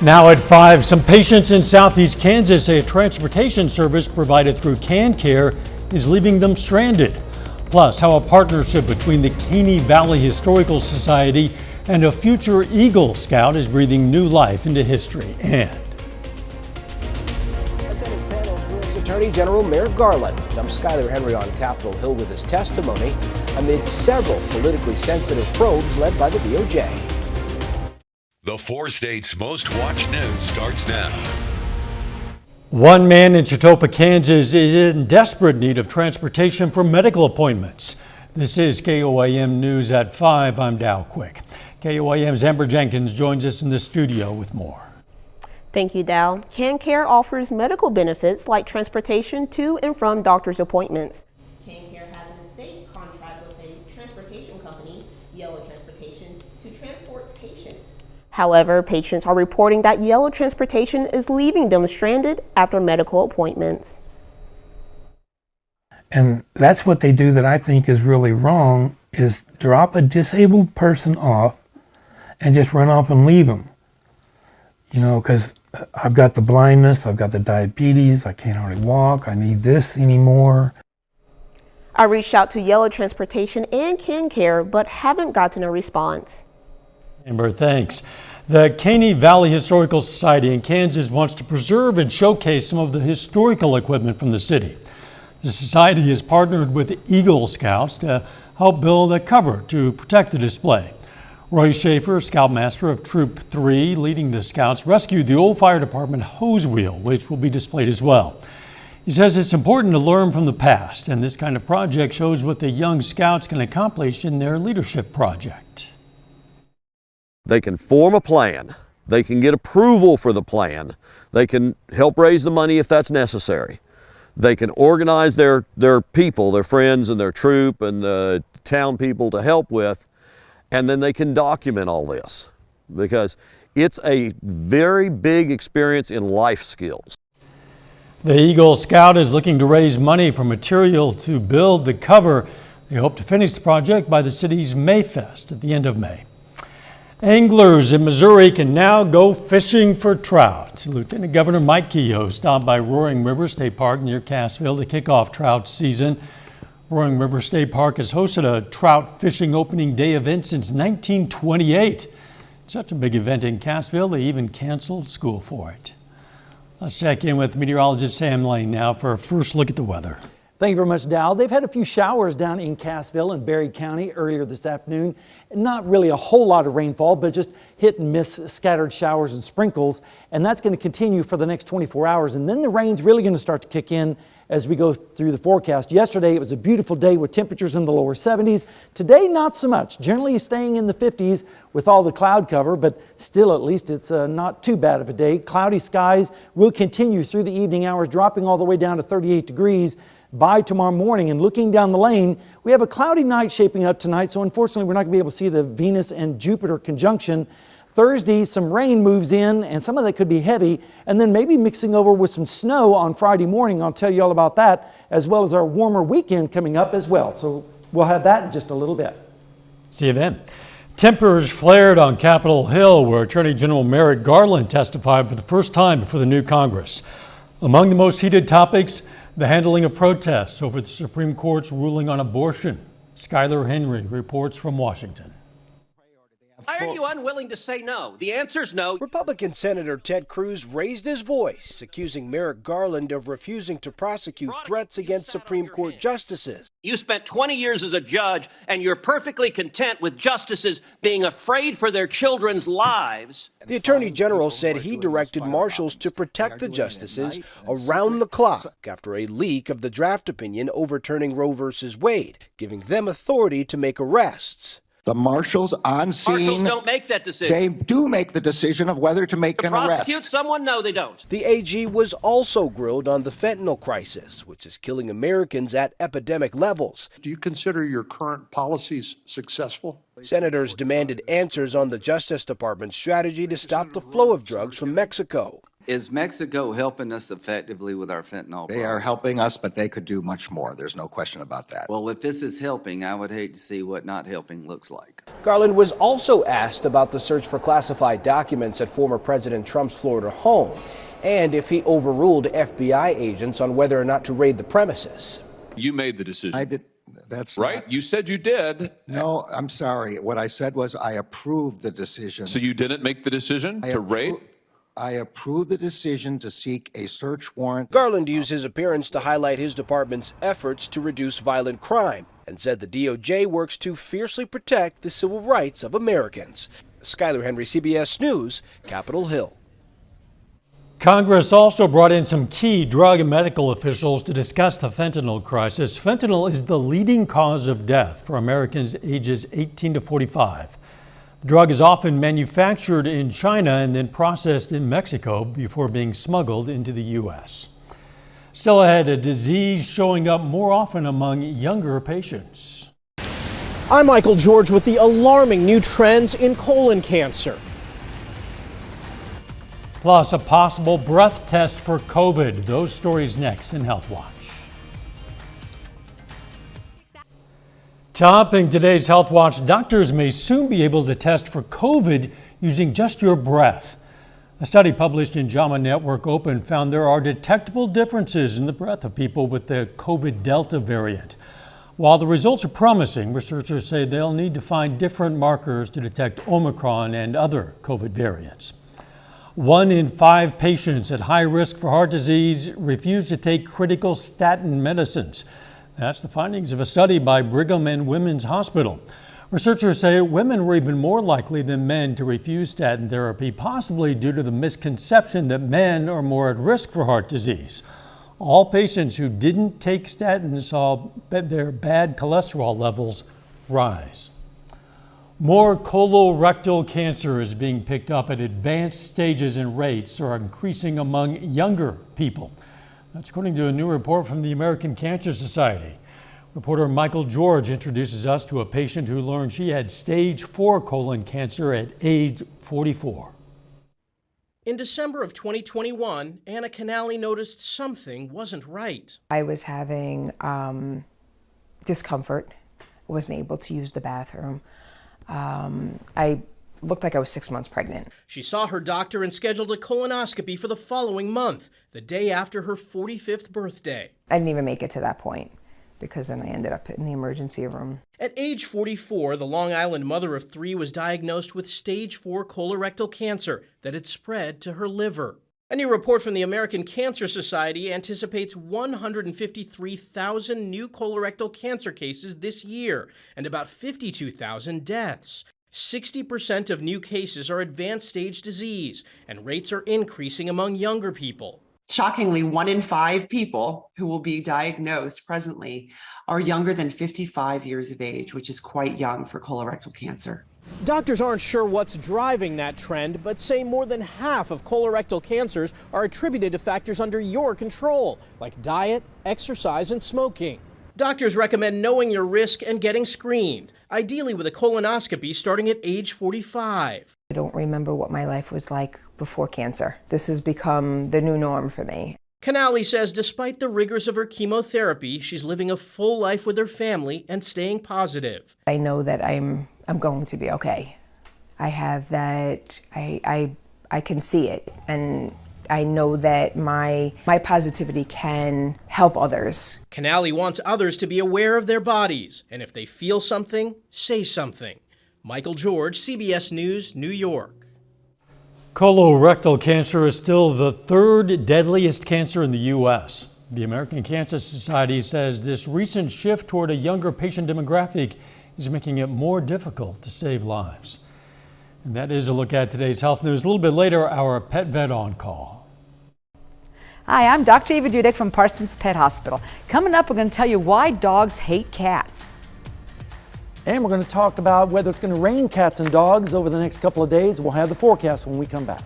Now at 5, some patients in southeast Kansas say a transportation service provided through KanCare is leaving them stranded. Plus, how a partnership between the Caney Valley Historical Society and a future Eagle Scout is breathing new life into history. And A Senate panel grills Attorney General Merrick Garland. I'm Skyler Henry on Capitol Hill with his testimony amid several politically sensitive probes led by the DOJ. The 4 states' most watched news starts now. one man in Chautauqua, Kansas is in desperate need of transportation for medical appointments. This is KOAM News at 5. I'm Dow Quick. KOAM's Amber Jenkins joins us in the studio with more. Thank you, Dow. KanCare offers medical benefits like transportation to and from doctor's appointments. KanCare has a state contract with a transportation company, Yellow Transportation, to transport patients. However, patients are reporting that Yellow Transportation is leaving them stranded after medical appointments. And that's what they do that I think is really wrong, is drop a disabled person off and just run off and leave them. You know, because I've got the blindness, I've got the diabetes, I can't hardly walk, I need this anymore. I reached out to Yellow Transportation and KanCare, but haven't gotten a response. Amber, thanks. The Caney Valley Historical Society in Kansas wants to preserve and showcase some of the historical equipment from the city. The society has partnered with Eagle Scouts to help build a cover to protect the display. Roy Schaefer, Scoutmaster of Troop 3, leading the Scouts, rescued the old fire department hose wheel, which will be displayed as well. He says it's important to learn from the past, and this kind of project shows what the young Scouts can accomplish in their leadership project. They can form a plan. They can get approval for the plan. They can help raise the money if that's necessary. They can organize their people, their friends and their troop and the town people to help with, and then they can document all this because it's a very big experience in life skills. The Eagle Scout is looking to raise money for material to build the cover. They hope to finish the project by the city's Mayfest at the end of May. Anglers in Missouri can now go fishing for trout. Lieutenant Governor Mike Kehoe stopped by Roaring River State Park near Cassville to kick off trout season. Roaring River State Park has hosted a trout fishing opening day event since 1928. Such a big event in Cassville, they even canceled school for it. Let's check in with meteorologist Sam Lane now for a first look at the weather. Thank you very much, Dow. They've had a few showers down in Cassville and Berry County earlier this afternoon. Not really a whole lot of rainfall, but just hit and miss scattered showers and sprinkles. And that's going to continue for the next 24 hours. And then the rain's really going to start to kick in as we go through the forecast. Yesterday, it was a beautiful day with temperatures in the lower 70s. Today, not so much. Generally staying in the 50s with all the cloud cover, but still at least it's not too bad of a day. Cloudy skies will continue through the evening hours, dropping all the way down to 38 degrees. By tomorrow morning. And looking down the lane, we have a cloudy night shaping up tonight, so unfortunately we're not going to be able to see the Venus and Jupiter conjunction. Thursday, some rain moves in, and some of that could be heavy, and then maybe mixing over with some snow on Friday morning. I'll tell you all about that, as well as our warmer weekend coming up as well. So we'll have that in just a little bit. See you then. Tempers flared on Capitol Hill, where Attorney General Merrick Garland testified for the first time before the new Congress. Among the most heated topics, the handling of protests over the Supreme Court's ruling on abortion. Skyler Henry reports from Washington. Why are you unwilling to say no? The answer's no. Republican Senator Ted Cruz raised his voice, accusing Merrick Garland of refusing to prosecute threats against Supreme Court justices. You spent 20 years as a judge, and you're perfectly content with justices being afraid for their children's lives. The Attorney General said he directed marshals to protect the justices around the clock after a leak of the draft opinion overturning Roe v. Wade, giving them authority to make arrests. The marshals on scene, Marshals don't make that decision. they do make the decision of whether to make an arrest. Prosecute someone? No, they don't. The AG was also grilled on the fentanyl crisis, which is killing Americans at epidemic levels. Do you consider your current policies successful? Senators demanded answers on the Justice Department's strategy to stop the flow of drugs from Mexico. Is Mexico helping us effectively with our fentanyl They are helping us, but they could do much more. There's no question about that. Well, if this is helping, I would hate to see what not helping looks like. Garland was also asked about the search for classified documents at former President Trump's Florida home and if he overruled FBI agents on whether or not to raid the premises. You made the decision. I did. That's right. You said you did. No, I'm sorry. What I said was I approved the decision. So you didn't make the decision to raid? I approved the decision to seek a search warrant. Garland used his appearance to highlight his department's efforts to reduce violent crime and said the DOJ works to fiercely protect the civil rights of Americans. Skyler Henry, CBS News, Capitol Hill. Congress also brought in some key drug and medical officials to discuss the fentanyl crisis. Fentanyl is the leading cause of death for Americans ages 18 to 45. The drug is often manufactured in China and then processed in Mexico before being smuggled into the U.S. Still ahead, a disease showing up more often among younger patients. I'm Michael George with the alarming new trends in colon cancer. Plus, a possible breath test for COVID. Those stories next in Health Watch. Topping today's Health Watch, doctors may soon be able to test for COVID using just your breath. A study published in JAMA Network Open found there are detectable differences in the breath of people with the COVID Delta variant. While the results are promising, researchers say they'll need to find different markers to detect Omicron and other COVID variants. 1 in 5 patients at high risk for heart disease refuse to take critical statin medicines. That's the findings of a study by Brigham and Women's Hospital. Researchers say women were even more likely than men to refuse statin therapy, possibly due to the misconception that men are more at risk for heart disease. All patients who didn't take statins saw their bad cholesterol levels rise. More colorectal cancer is being picked up at advanced stages, and rates are increasing among younger people. That's according to a new report from the American Cancer Society. Reporter Michael George introduces us to a patient who learned she had stage 4 colon cancer at age 44. In December of 2021, Anna Canali noticed something wasn't right. I was having discomfort, wasn't able to use the bathroom. I looked like I was 6 months pregnant. She saw her doctor and scheduled a colonoscopy for the following month, the day after her 45th birthday. I didn't even make it to that point because then I ended up in the emergency room. At age 44, the Long Island mother of 3 was diagnosed with stage 4 colorectal cancer that had spread to her liver. A new report from the American Cancer Society anticipates 153,000 new colorectal cancer cases this year and about 52,000 deaths. 60% of new cases are advanced stage disease, and rates are increasing among younger people. Shockingly, 1 in 5 people who will be diagnosed presently are younger than 55 years of age, which is quite young for colorectal cancer. Doctors aren't sure what's driving that trend, but say more than half of colorectal cancers are attributed to factors under your control, like diet, exercise, and smoking. Doctors recommend knowing your risk and getting screened, ideally with a colonoscopy starting at age 45. I don't remember what my life was like before cancer. This has become the new norm for me. Canali says despite the rigors of her chemotherapy, she's living a full life with her family and staying positive. I know that I'm going to be okay. I have that, I can see it, and I know that my positivity can help others. Canali wants others to be aware of their bodies, and if they feel something, say something. Michael George, CBS News, New York. Colorectal cancer is still the 3rd deadliest cancer in the U.S. The American Cancer Society says this recent shift toward a younger patient demographic is making it more difficult to save lives. And that is a look at today's health news. A little bit later, our pet vet on call. Hi, I'm Dr. Eva Dudek from Parsons Pet Hospital. Coming up, we're going to tell you why dogs hate cats. And we're going to talk about whether it's going to rain cats and dogs over the next couple of days. We'll have the forecast when we come back.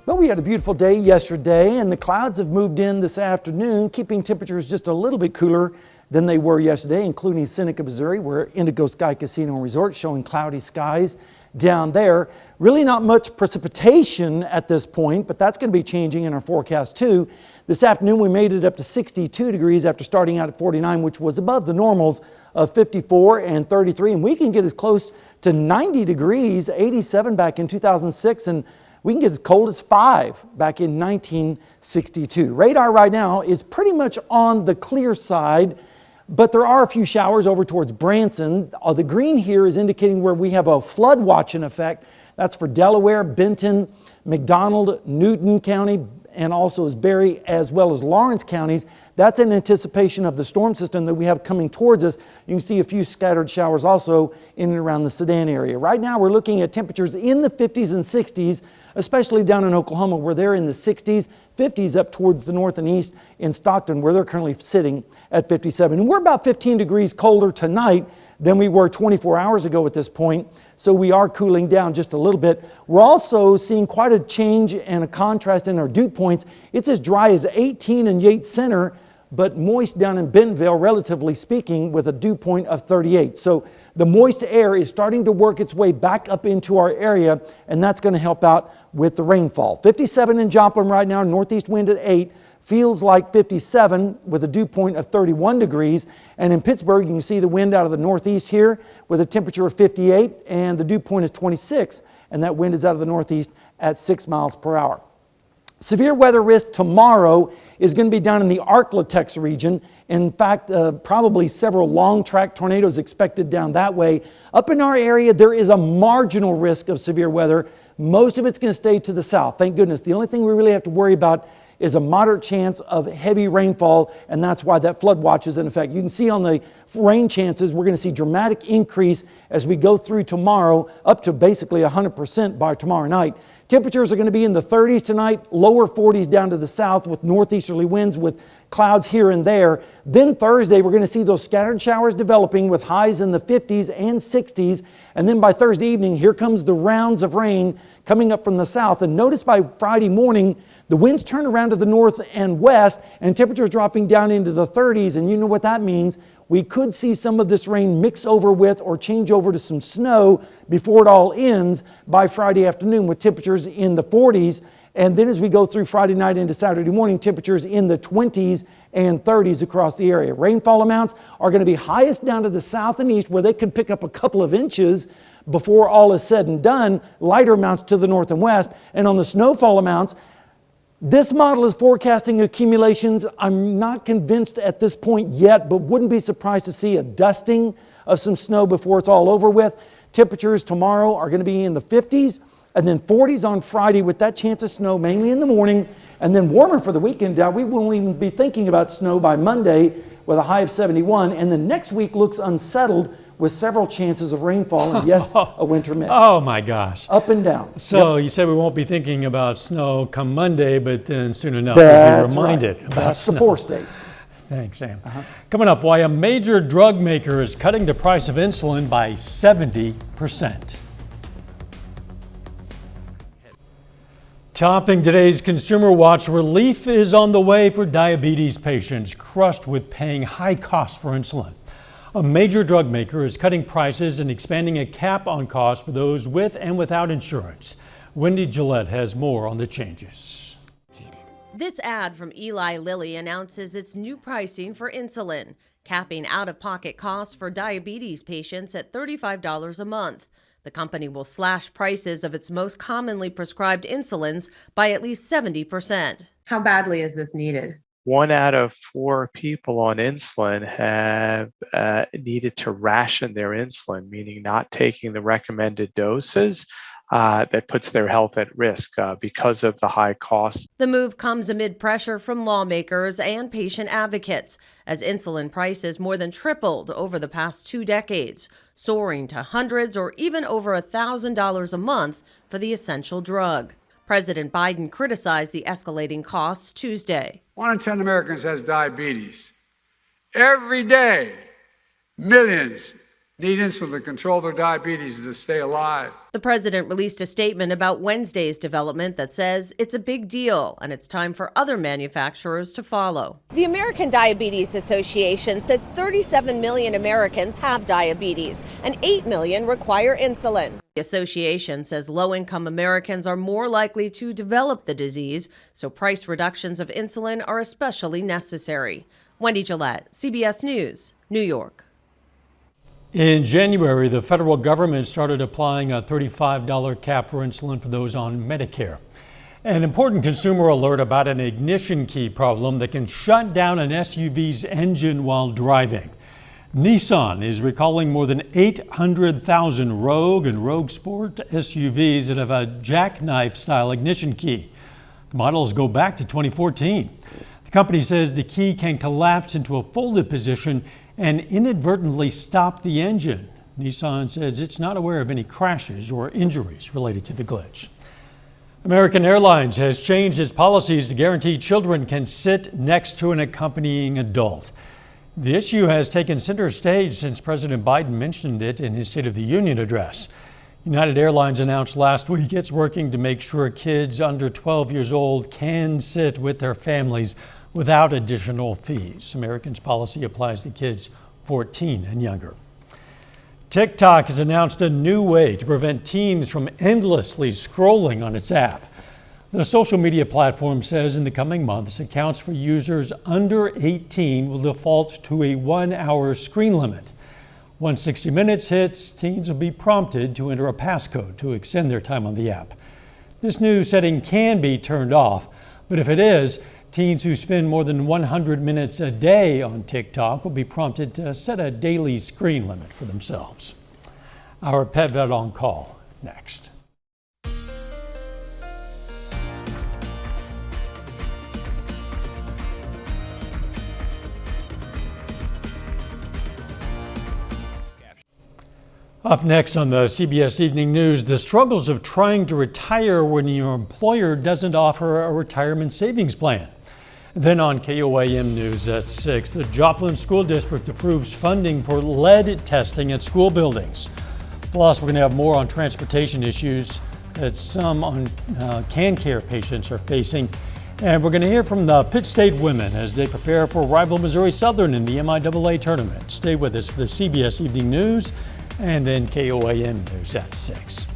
Well, we had a beautiful day yesterday, and the clouds have moved in this afternoon, keeping temperatures just a little bit cooler than they were yesterday, including Seneca, Missouri, where Indigo Sky Casino and Resort showing cloudy skies down there. Really not much precipitation at this point, but that's going to be changing in our forecast too. This afternoon we made it up to 62 degrees after starting out at 49, which was above the normals of 54 and 33, and we can get as close to 90 degrees, 87 back in 2006, and we can get as cold as 5 back in 1962. Radar right now is pretty much on the clear side, but there are a few showers over towards Branson. The green here is indicating where we have a flood watch in effect. That's for Delaware, Benton, McDonald, Newton County, and also as Berry, as well as Lawrence counties. That's in anticipation of the storm system that we have coming towards us. You can see a few scattered showers also in and around the Sedan area. Right now we're looking at temperatures in the 50s and 60s, especially down in Oklahoma where they're in the 60s, 50s up towards the north and east in Stockton where they're currently sitting at 57. And we're about 15 degrees colder tonight than we were 24 hours ago at this point. So we are cooling down just a little bit. We're also seeing quite a change and a contrast in our dew points. It's as dry as 18 in Yates Center, but moist down in Bentonville, relatively speaking, with a dew point of 38. So the moist air is starting to work its way back up into our area, and that's going to help out with the rainfall. 57 in Joplin right now, northeast wind at 8. Feels like 57 with a dew point of 31 degrees. And in Pittsburgh, you can see the wind out of the northeast here with a temperature of 58 and the dew point is 26. And that wind is out of the northeast at 6 miles per hour. Severe weather risk tomorrow is going to be down in the Arklatex region. In fact, probably several long track tornadoes expected down that way. Up in our area, there is a marginal risk of severe weather. Most of it's going to stay to the south. Thank goodness. The only thing we really have to worry about is a moderate chance of heavy rainfall, and that's why that flood watch is in effect. You can see on the rain chances, we're going to see dramatic increase as we go through tomorrow, up to basically 100% by tomorrow night. Temperatures are going to be in the 30s tonight, lower 40s down to the south with northeasterly winds with clouds here and there. Then Thursday, we're going to see those scattered showers developing with highs in the 50s and 60s. And then by Thursday evening, here comes the rounds of rain coming up from the south. And notice by Friday morning, the winds turn around to the north and west and temperatures dropping down into the 30s. And you know what that means. We could see some of this rain mix over with or change over to some snow before it all ends by Friday afternoon with temperatures in the 40s. And then as we go through Friday night into Saturday morning, temperatures in the 20s and 30s across the area. Rainfall amounts are going to be highest down to the south and east where they could pick up a couple of inches before all is said and done. Lighter amounts to the north and west. And on the snowfall amounts, this model is forecasting accumulations. I'm not convinced at this point yet, but wouldn't be surprised to see a dusting of some snow before it's all over with. Temperatures tomorrow are going to be in the 50s and then 40s on Friday with that chance of snow mainly in the morning, and then warmer for the weekend. We won't even be thinking about snow by Monday with a high of 71, and the next week looks unsettled with several chances of rainfall and yes, a winter mix. Oh my gosh. Up and down. So you said we won't be thinking about snow come Monday, but then soon enough we'll be reminded about That's snow. the 4 states. Thanks, Sam. Coming up, why a major drug maker is cutting the price of insulin by 70%. Topping today's Consumer Watch, relief is on the way for diabetes patients crushed with paying high costs for insulin. A major drug maker is cutting prices and expanding a cap on costs for those with and without insurance. Wendy Gillette has more on the changes. This ad from Eli Lilly announces its new pricing for insulin, capping out-of-pocket costs for diabetes patients at $35 a month. The company will slash prices of its most commonly prescribed insulins by at least 70%. How badly is this needed? 1 out of 4 people on insulin have needed to ration their insulin, meaning not taking the recommended doses. That puts their health at risk because of the high costs. The move comes amid pressure from lawmakers and patient advocates as insulin prices more than tripled over the past 2 decades, soaring to hundreds or even over $1,000 a month for the essential drug. President Biden criticized the escalating costs Tuesday. 1 in 10 Americans has diabetes. Every day, millions need insulin to control their diabetes and to stay alive. The president released a statement about Wednesday's development that says it's a big deal and it's time for other manufacturers to follow. The American Diabetes Association says 37 million Americans have diabetes and 8 million require insulin. The association says low-income Americans are more likely to develop the disease, so price reductions of insulin are especially necessary. Wendy Gillette, CBS News, New York. In January, the federal government started applying a $35 cap for insulin for those on Medicare. An important consumer alert about an ignition key problem that can shut down an SUV's engine while driving. Nissan is recalling more than 800,000 Rogue and Rogue Sport SUVs that have a jackknife-style ignition key. The models go back to 2014. The company says the key can collapse into a folded position and inadvertently stop the engine. Nissan says it's not aware of any crashes or injuries related to the glitch. American Airlines has changed its policies to guarantee children can sit next to an accompanying adult. The issue has taken center stage since President Biden mentioned it in his State of the Union address. United Airlines announced last week it's working to make sure kids under 12 years old can sit with their families without additional fees. American's policy applies to kids 14 and younger. TikTok has announced a new way to prevent teens from endlessly scrolling on its app. The social media platform says in the coming months, accounts for users under 18 will default to a 1-hour screen limit. Once 60 minutes hits, teens will be prompted to enter a passcode to extend their time on the app. This new setting can be turned off, but if it is, teens who spend more than 100 minutes a day on TikTok will be prompted to set a daily screen limit for themselves. Our Pet Vet on Call next. Up next on the CBS Evening News, the struggles of trying to retire when your employer doesn't offer a retirement savings plan. Then on KOAM News at 6, the Joplin School District approves funding for lead testing at school buildings. Plus, we're going to have more on transportation issues that some on CanCare patients are facing. And we're going to hear from the Pitt State women as they prepare for rival Missouri Southern in the MIAA tournament. Stay with us for the CBS Evening News and then KOAM News at 6.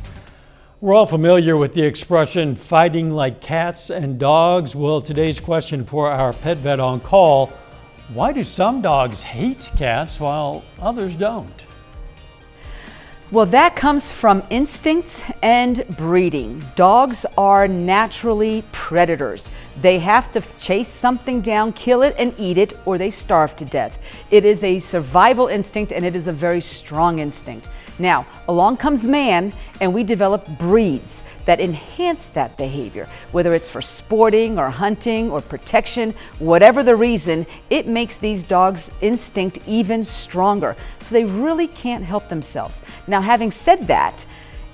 We're all familiar with the expression fighting like cats and dogs. Well, today's question for our Pet Vet on Call: why do some dogs hate cats while others don't? Well, that comes from instinct and breeding. Dogs are naturally predators. They have to chase something down, kill it, and eat it, or they starve to death. It is a survival instinct, and it is a very strong instinct. Now, along comes man, and we develop breeds that enhance that behavior. Whether it's for sporting or hunting or protection, whatever the reason, it makes these dogs' instinct even stronger. So they really can't help themselves. Now, having said that,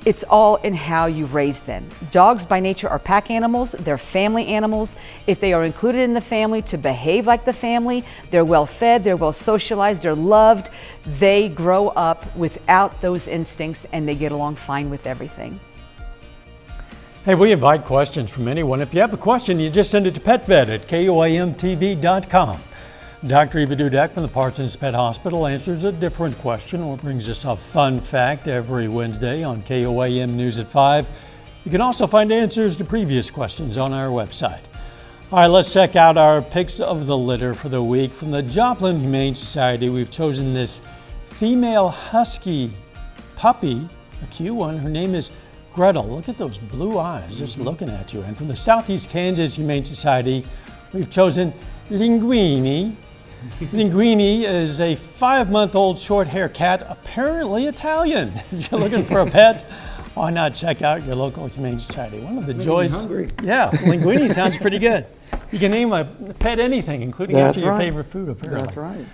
it's all in how you raise them. Dogs by nature are pack animals, they're family animals. If they are included in the family to behave like the family, they're well fed, they're well socialized, they're loved, they grow up without those instincts and they get along fine with everything. Hey, we invite questions from anyone. If you have a question, you just send it to petvet@koamtv.com. Dr. Eva Dudek from the Parsons Pet Hospital answers a different question or brings us a fun fact every Wednesday on KOAM News at 5. You can also find answers to previous questions on our website. All right, let's check out our picks of the litter for the week. From the Joplin Humane Society, we've chosen this female husky puppy, a cute one. Her name is Gretel. Look at those blue eyes just looking at you. And from the Southeast Kansas Humane Society, we've chosen Linguini. Linguini is a 5-month-old short-haired cat, apparently Italian. If you're looking for a pet, why not check out your local Humane Society? One of the joys. Hungry. Yeah, Linguini sounds pretty good. You can name a pet anything, including after your favorite food, apparently. That's right.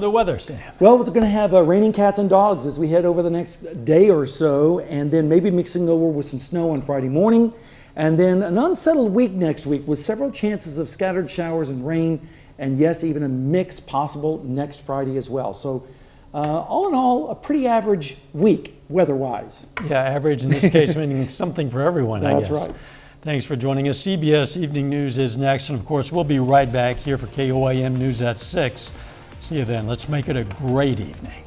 The weather, Sam. Well, we're going to have raining cats and dogs as we head over the next day or so, and then maybe mixing over with some snow on Friday morning, and then an unsettled week next week with several chances of scattered showers and rain, and yes, even a mix possible next Friday as well. So All in all, a pretty average week weather-wise. Yeah, average in this case meaning something for everyone, I guess. That's right. Thanks for joining us. CBS Evening News is next, and of course, we'll be right back here for KOAM News at 6. See you then. Let's make it a great evening.